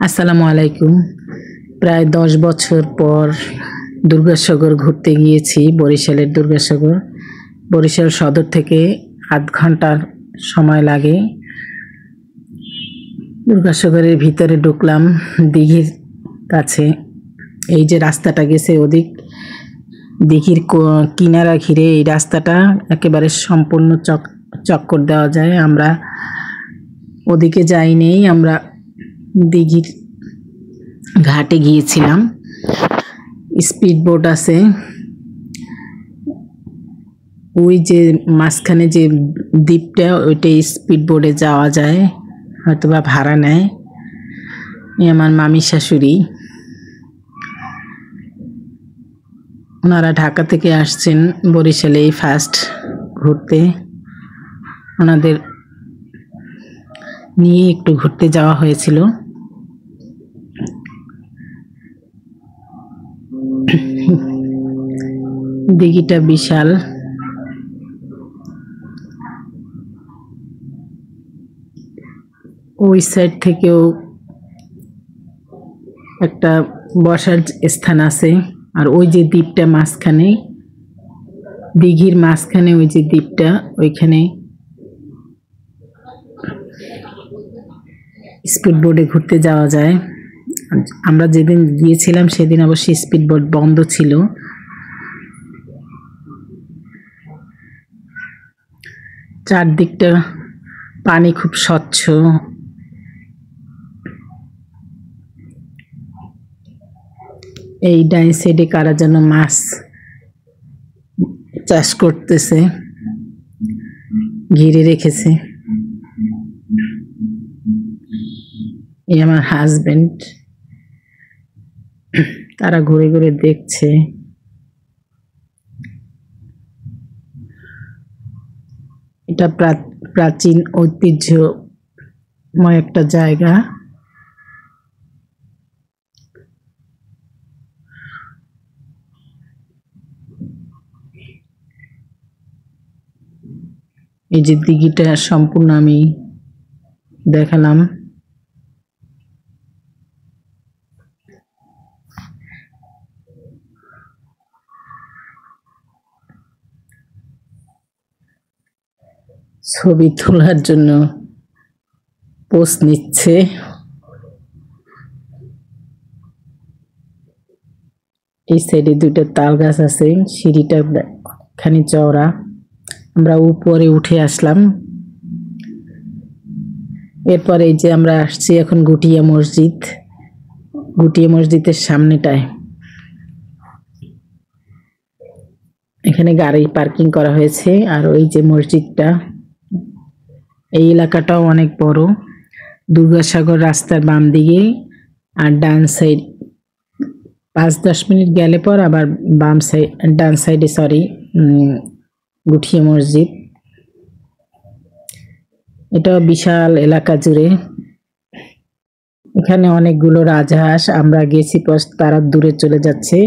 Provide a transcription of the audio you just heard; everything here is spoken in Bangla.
আসসালামু আলাইকুম। প্রায় ১০ বছর পর দুর্গাসাগর ঘুরতে গিয়েছি, বরিশালের দুর্গাসাগর। বরিশাল সদর থেকে ০.৫ ঘন্টার সময় লাগে। দুর্গাসাগরের ভিতরে ঢুকলাম দিঘির কাছে। এই যে রাস্তাটা গেছে ওদিক দিঘির কিনারা ঘিরে এই রাস্তাটা একেবারে সম্পূর্ণ চক্কর দেওয়া যায়। আমরা ওদিকে যাইনি, আমরা দিঘির ঘাটে গিয়েছিলাম। স্পিড বোট আছে, ওই যে মাঝখানে যে দ্বীপটা ওইটা স্পিড বোটে যাওয়া যায়, হয়তোবা ভাড়া নেয়। আমার মামি শাশুড়ি, ওনারা ঢাকা থেকে আসছেন বরিশালে এই ফার্স্ট ঘুরতে। ওনাদের নিয়ে একটু ঘুরতে যাওয়া হয়েছিল। দিঘিটা বিশাল। ওই সাইড থেকেও একটা বসার স্থান আছে। আর ওই যে দ্বীপটা মাঝখানে, দিঘির মাঝখানে ওই যে দ্বীপটা, ওইখানে স্পিড বোটে ঘুরতে যাওয়া যায়। আমরা যেদিন গিয়েছিলাম সেদিন অবশ্যই স্পিড বোট বন্ধ ছিল। চারদিকটা পানি খুব স্বচ্ছ। এই ডাইন সাইডে কারা যেন মাছ চাষ করতেছে, ঘিরে রেখেছে। এই আমার হাজবেন্ড, তারা ঘুরে ঘুরে দেখছে। এটা প্রাচীন ঐতিহ্যময় একটা জায়গা। এই যে দিঘিটা সম্পূর্ণ আমি দেখালাম। ছবি তোলার জন্য পোজ নিচ্ছে। এই সাইডে দুইটা তাল গাছ আছে, সিঁড়িটা খানি চওড়া। আমরা উপরে উঠে আসলাম। এরপরে এই যে আমরা আসছি এখন গুটিয়া মসজিদ। গুটিয়া মসজিদের সামনেটায় এখানে গাড়ি পার্কিং করা হয়েছে। আর ওই যে মসজিদটা, এই এলাকাটাও অনেক বড়। দুর্গাসাগর রাস্তার বাম দিকে, আর ডান সাইড ৫-১০ মিনিট গেলে পর আবার বাম সাইড, ডান সাইডে গুটিয়া মসজিদ। এটা বিশাল এলাকা জুড়ে। এখানে অনেকগুলো রাজহাঁস, আমরা গেছি পর তারা দূরে চলে যাচ্ছে।